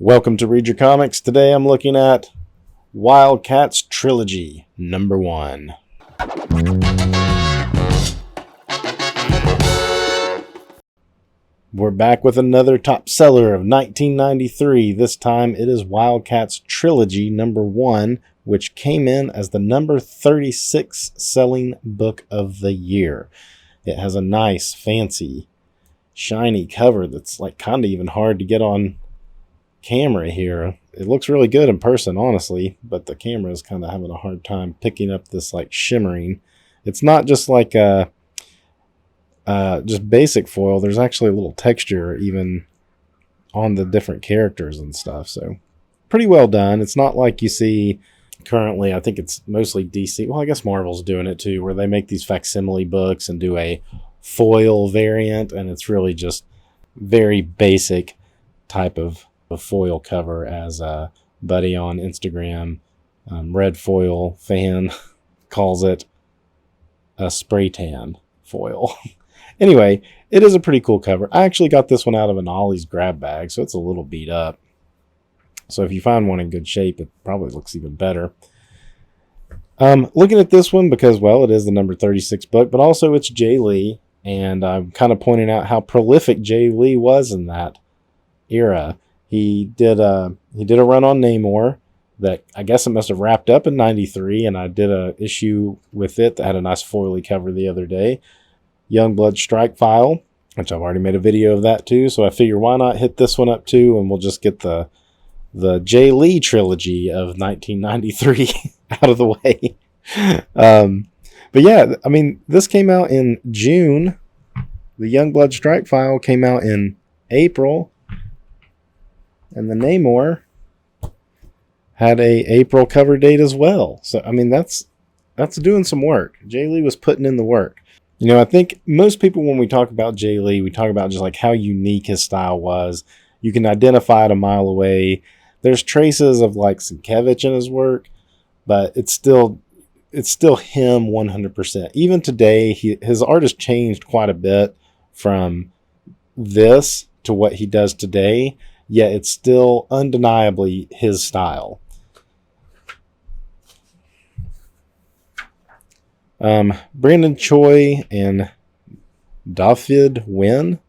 Welcome to Read Your Comics. Today I'm looking at WildCATS Trilogy, #1. We're back with another top seller of 1993. This time it is WildCATS Trilogy #1, which came in as the number 36 selling book of the year. It has a nice, fancy, shiny cover that's like kind of even hard to get on camera here. It looks really good in person, honestly, but the camera is kind of having a hard time picking up this like shimmering. It's not just like just basic foil. There's actually a little texture even on the different characters and stuff, so pretty well done. It's not like you see currently. I think it's mostly DC. Well, I guess Marvel's doing it too, where they make these facsimile books and do a foil variant, and it's really just very basic type of a foil cover, as a buddy on Instagram, Red Foil Fan, calls it a spray tan foil. Anyway, it is a pretty cool cover. I actually got this one out of an Ollie's grab bag, so it's a little beat up. So if you find one in good shape, it probably looks even better. Looking at this one because, well, it is the number 36 book, but also it's Jae Lee, and I'm kind of pointing out how prolific Jae Lee was in that era. He did a run on Namor that I guess it must have wrapped up in 93, and I did a issue with it that had a nice foily cover the other day. Youngblood Strike File, which I've already made a video of that too, so I figure why not hit this one up too, and we'll just get the Jae Lee trilogy of 1993 out of the way. But yeah, I mean, this came out in June. The Youngblood Strike File came out in April. And the Namor had a April cover date as well. So, I mean, that's doing some work. Jae Lee was putting in the work. You know, I think most people, when we talk about Jae Lee, we talk about just like how unique his style was. You can identify it a mile away. There's traces of like Sienkiewicz in his work, but it's still him 100%. Even today, his art has changed quite a bit from this to what he does today. Yet it's still undeniably his style. Brandon Choi and David Nguyen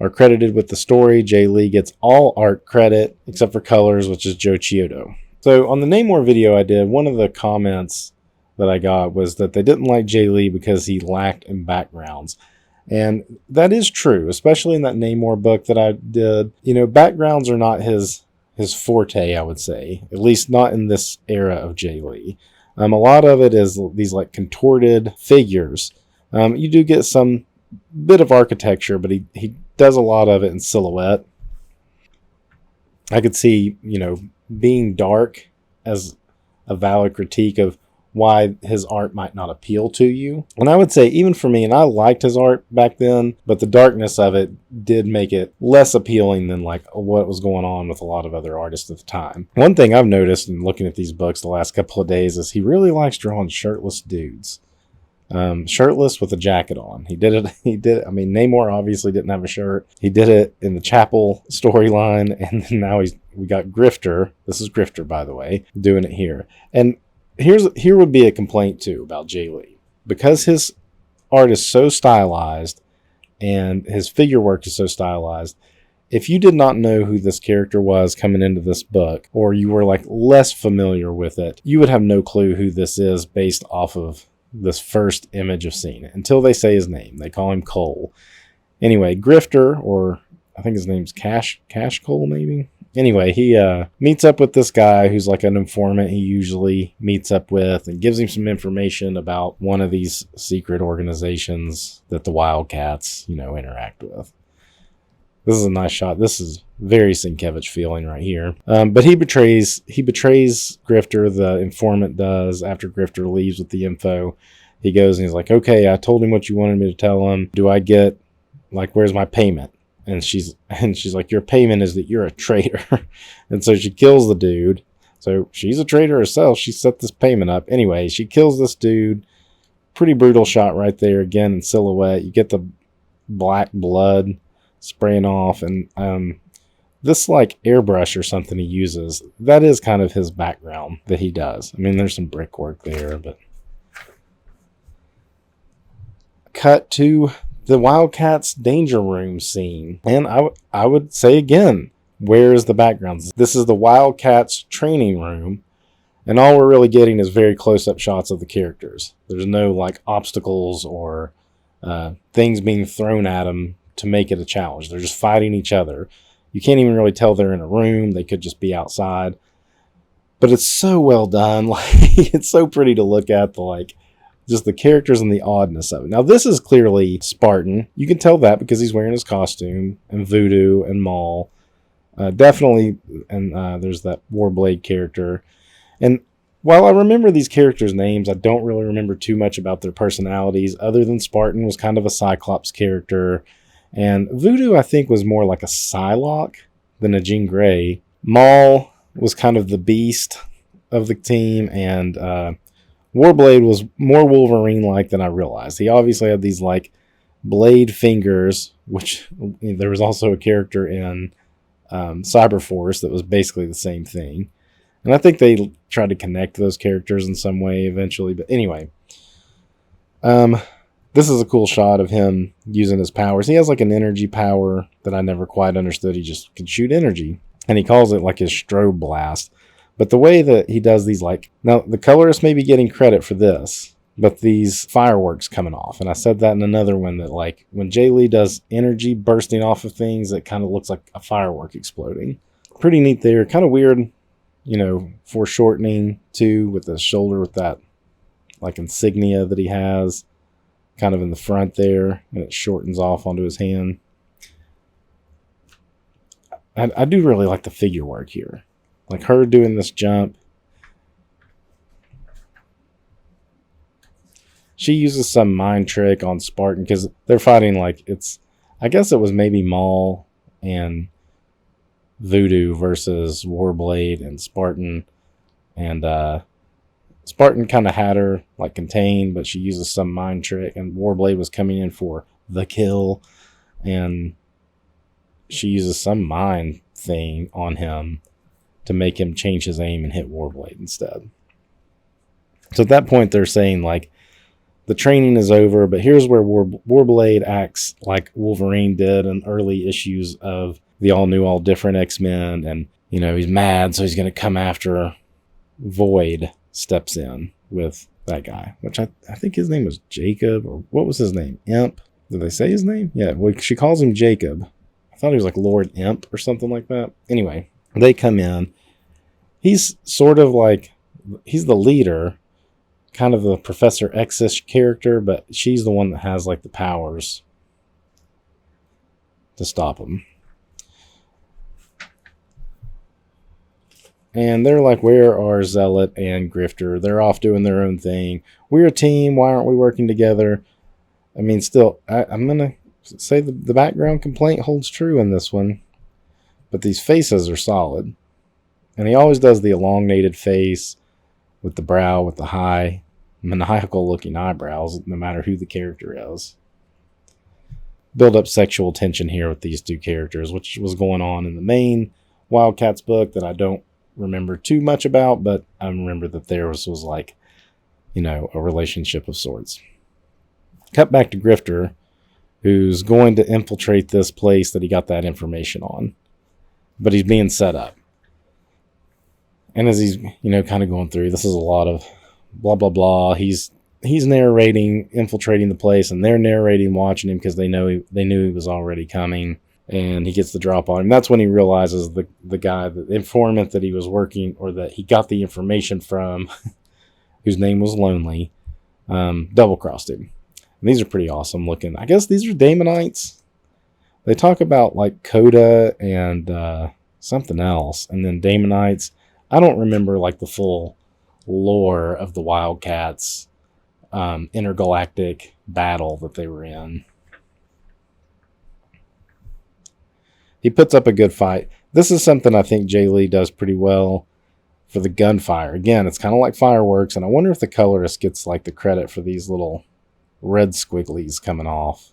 are credited with the story. Jae Lee gets all art credit except for colors, which is Joe Chiodo. So on the Namor video I did, one of the comments that I got was that they didn't like Jae Lee because he lacked in backgrounds. And that is true, especially in that Namor book that I did. You know, backgrounds are not his forte, I would say. At least not in this era of Jae Lee. A lot of it is these like contorted figures. You do get some bit of architecture, but he does a lot of it in silhouette. I could see, you know, being dark as a valid critique of why his art might not appeal to you. And I would say, even for me, and I liked his art back then, but the darkness of it did make it less appealing than like what was going on with a lot of other artists at the time. One thing I've noticed in looking at these books the last couple of days is he really likes drawing shirtless dudes. Shirtless with a jacket on. He did it. I mean, Namor obviously didn't have a shirt. He did it in the Chapel storyline, and then now we got Grifter. This is Grifter, by the way, doing it here. And here would be a complaint too about Jae Lee. Because his art is so stylized and his figure work is so stylized, if you did not know who this character was coming into this book, or you were like less familiar with it, you would have no clue who this is based off of this first image of seeing it until they say his name. They call him Cole. Anyway, Grifter, or I think his name's Cash Cole maybe. Anyway, he meets up with this guy who's like an informant he usually meets up with, and gives him some information about one of these secret organizations that the WildCATS, you know, interact with. This is a nice shot. This is very Sienkiewicz feeling right here. But he betrays Grifter, the informant does, after Grifter leaves with the info. He goes and he's like, okay, I told him what you wanted me to tell him. Do I get, like, where's my payment? And she's like, your payment is that you're a traitor. And so she kills the dude. So she's a traitor herself. She set this payment up. Anyway, she kills this dude. Pretty brutal shot right there. Again, in silhouette. You get the black blood spraying off. And this like airbrush or something he uses, that is kind of his background that he does. I mean, there's some brickwork there, but cut to the WildCATS danger room scene. And I would say again, where is the background? This is the WildCATS training room, and all we're really getting is very close-up shots of the characters. There's no like obstacles or things being thrown at them to make it a challenge. They're just fighting each other. You can't even really tell they're in a room. They could just be outside. But it's so well done. Like, it's so pretty to look at, the like just the characters and the oddness of it. Now, this is clearly Spartan. You can tell that because he's wearing his costume, and Voodoo and Maul. Definitely, and there's that Warblade character. And while I remember these characters' names, I don't really remember too much about their personalities, other than Spartan was kind of a Cyclops character. And Voodoo, I think, was more like a Psylocke than a Jean Grey. Maul was kind of the beast of the team, and Warblade was more Wolverine-like than I realized. He obviously had these like blade fingers, which there was also a character in Cyberforce that was basically the same thing. And I think they tried to connect those characters in some way eventually. But anyway, this is a cool shot of him using his powers. He has like an energy power that I never quite understood. He just can shoot energy. And he calls it like his strobe blast. But the way that he does these, like, now the colorist may be getting credit for this, but these fireworks coming off. And I said that in another one, that like when Jae Lee does energy bursting off of things, it kind of looks like a firework exploding. Pretty neat there. Kind of weird, you know, foreshortening too, with the shoulder, with that like insignia that he has kind of in the front there, and it shortens off onto his hand. I do really like the figure work here. Like her doing this jump. She uses some mind trick on Spartan because they're fighting like I guess it was maybe Maul and Voodoo versus Warblade and Spartan. And Spartan kind of had her like contained, but she uses some mind trick, and Warblade was coming in for the kill, and she uses some mind thing on him to make him change his aim and hit Warblade instead. So at that point, they're saying like the training is over, but here's where Warblade acts like Wolverine did in early issues of the All New, All Different X-Men, and you know he's mad, so he's going to come after. Void steps in with that guy, which I think his name was Jacob, or what was his name? Imp? Did they say his name? Yeah, well, she calls him Jacob. I thought he was like Lord Imp or something like that. Anyway, they come in. He's sort of like, he's the leader, kind of the Professor X-ish character, but she's the one that has like the powers to stop him. And they're like, where are Zealot and Grifter? They're off doing their own thing. We're a team. Why aren't we working together? I mean, still, I'm going to say the background complaint holds true in this one. But these faces are solid. And he always does the elongated face with the brow, with the high, maniacal looking eyebrows, no matter who the character is. Build up sexual tension here with these two characters, which was going on in the main WildCATS book that I don't remember too much about, but I remember that there was like, you know, a relationship of sorts. Cut back to Grifter, who's going to infiltrate this place that he got that information on, but he's being set up. And as he's, you know, kind of going through, this is a lot of blah blah blah. He's narrating infiltrating the place, and they're narrating watching him because they knew he was already coming. And he gets the drop on him. That's when he realizes the guy, the informant that he was working, or that he got the information from, whose name was Lonely, double-crossed him. And these are pretty awesome looking. I guess these are Daemonites. They talk about like Coda and something else, and then Daemonites. I don't remember like the full lore of the WildCATS intergalactic battle that they were in. He puts up a good fight. This is something I think Jae Lee does pretty well for the gunfire. Again, it's kind of like fireworks, and I wonder if the colorist gets like the credit for these little red squigglies coming off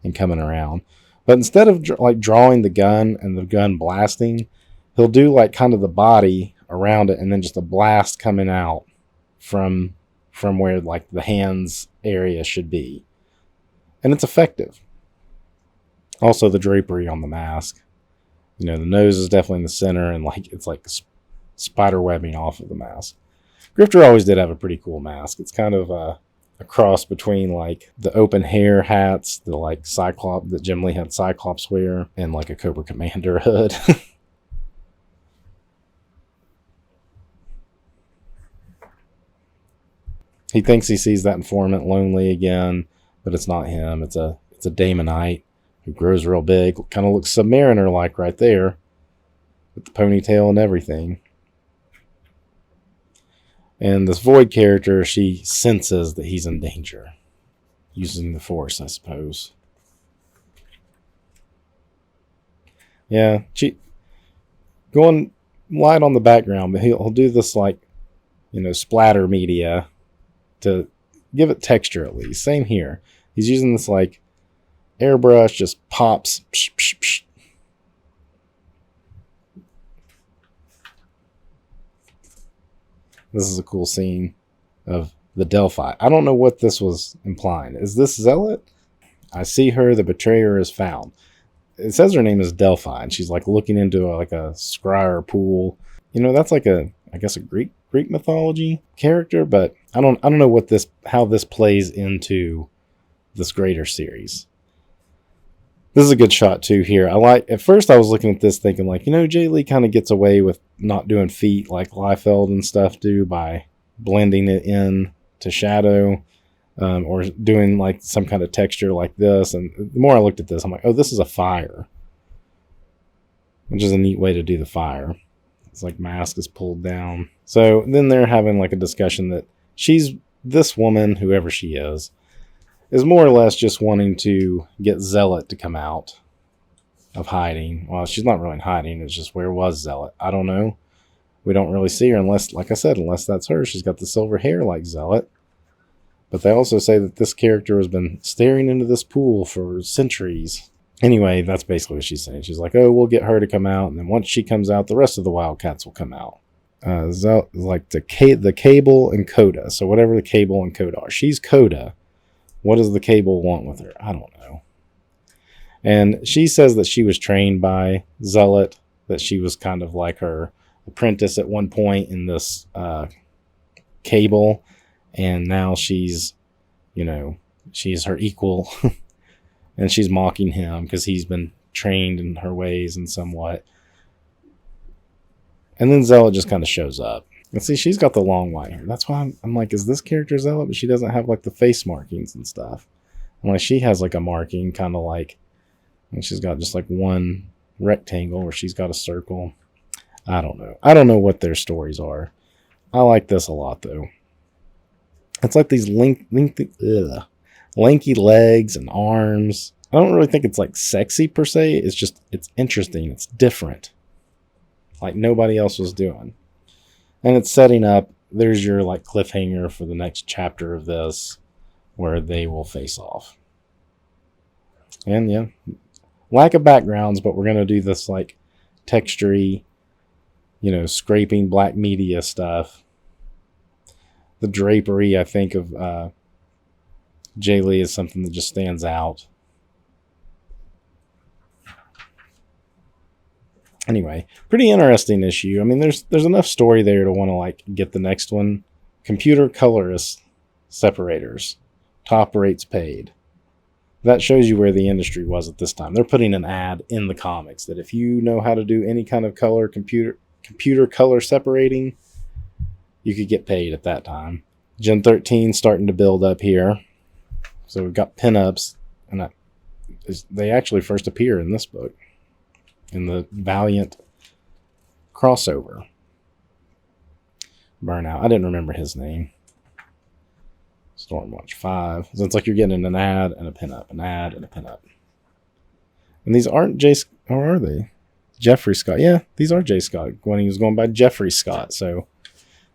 and coming around. But instead of like drawing the gun and the gun blasting, he'll do like kind of the body around it and then just a blast coming out from where like the hands area should be. And it's effective. Also the drapery on the mask. You know, the nose is definitely in the center and like it's like spider webbing off of the mask. Grifter always did have a pretty cool mask. It's kind of a cross between like the open hair hats, the like Cyclops that Jim Lee had Cyclops wear, and like a Cobra Commander hood. He thinks he sees that informant lonely again, but it's not him. It's a Damonite who grows real big. Kind of looks Submariner like right there, with the ponytail and everything. And this Void character, she senses that he's in danger, using the Force, I suppose. Yeah, going light on the background, but he'll do this like, you know, splatter media to give it texture at least. Same here. He's using this like airbrush, just pops. Psh, psh, psh. This is a cool scene of the Delphi. I don't know what this was implying. Is this Zealot? I see her. The betrayer is found. It says her name is Delphi, and she's like looking into like a scryer pool. You know, that's like I guess a Greek mythology character, but I don't know how this plays into this greater series. This is a good shot too here. At first I was looking at this thinking like, you know, Jae Lee kind of gets away with not doing feet like Liefeld and stuff do by blending it in to shadow, or doing like some kind of texture like this. And the more I looked at this, I'm like, oh, this is a fire, which is a neat way to do the fire. It's like mask is pulled down. So then they're having like a discussion that this woman, whoever she is more or less just wanting to get Zealot to come out of hiding. Well, she's not really hiding. It's just, where was Zealot? I don't know. We don't really see her unless, like I said, unless that's her. She's got the silver hair like Zealot. But they also say that this character has been staring into this pool for centuries. Anyway, that's basically what she's saying. She's like, oh, we'll get her to come out. And then once she comes out, the rest of the WildCATS will come out. Like the Cable and Coda. So whatever the Cable and Coda are. She's Coda. What does the Cable want with her? I don't know. And she says that she was trained by Zealot, that she was kind of like her apprentice at one point in this Cable, and now she's her equal, and she's mocking him because he's been trained in her ways and somewhat. And then Zealot just kind of shows up. And see, she's got the long white hair. That's why I'm like, is this character Zealot? But she doesn't have like the face markings and stuff. And like she has like a marking kind of like, and she's got just like one rectangle where she's got a circle. I don't know. I don't know what their stories are. I like this a lot though. It's like these lanky legs and arms. I don't really think it's like sexy per se. It's just, it's interesting. It's different. Like nobody else was doing. And it's setting up, there's your like cliffhanger for the next chapter of this, where they will face off. And yeah, lack of backgrounds, but we're going to do this like textury, scraping black media stuff. The drapery, I think, of Jae Lee is something that just stands out. Anyway, pretty interesting issue. I mean, there's enough story there to want to like get the next one. Computer colorist separators. Top rates paid. That shows you where the industry was at this time. They're putting an ad in the comics that if you know how to do any kind of color computer color separating, you could get paid at that time. Gen 13 starting to build up here. So we've got pinups, and they actually first appear in this book, in the Valiant crossover. Burnout. I didn't remember his name. Stormwatch 5. So it's like you're getting an ad and a pinup, an ad and a pinup. And these aren't or are they? Jeffrey Scott. Yeah, these are J. Scott when he was going by Jeffrey Scott. So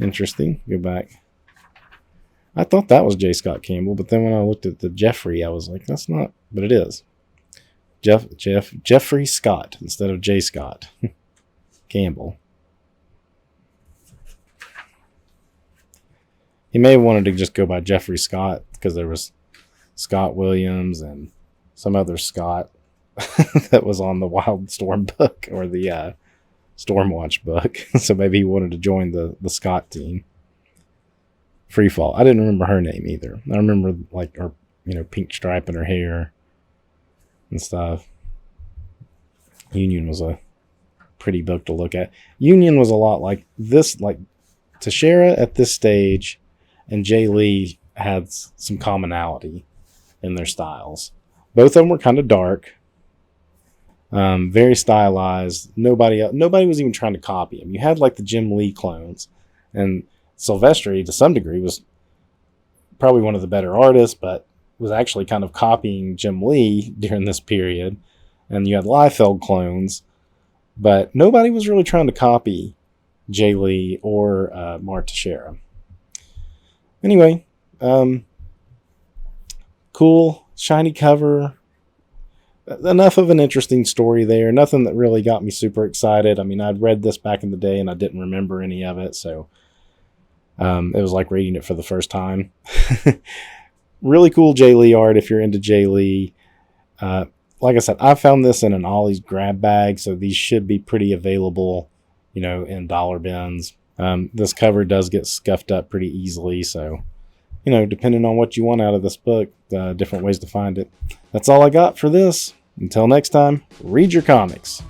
interesting. Go back. I thought that was J. Scott Campbell, but then when I looked at the Jeffrey, I was like, that's not, but it is. Jeffrey Scott instead of J. Scott Campbell. He may have wanted to just go by Jeffrey Scott because there was Scott Williams and some other Scott that was on the Wildstorm book or the Stormwatch book. So maybe he wanted to join the Scott team. Freefall. I didn't remember her name either. I remember like her, pink stripe in her hair and stuff. Union was a pretty book to look at. Union was a lot like this, like Teixeira at this stage and Jae Lee had some commonality in their styles. Both of them were kind of dark, very stylized. Nobody was even trying to copy him. You had like the Jim Lee clones, and Silvestri to some degree was probably one of the better artists, but was actually kind of copying Jim Lee during this period. And you had Liefeld clones, but nobody was really trying to copy Jae Lee or Mar Teixeira. Anyway, cool, shiny cover. Enough of an interesting story there. Nothing that really got me super excited. I mean, I'd read this back in the day and I didn't remember any of it, so it was like reading it for the first time. Really cool Jae Lee art if you're into Jae Lee. Like I said, I found this in an Ollie's grab bag, so these should be pretty available, in dollar bins. This cover does get scuffed up pretty easily, so, depending on what you want out of this book, different ways to find it. That's all I got for this. Until next time, read your comics.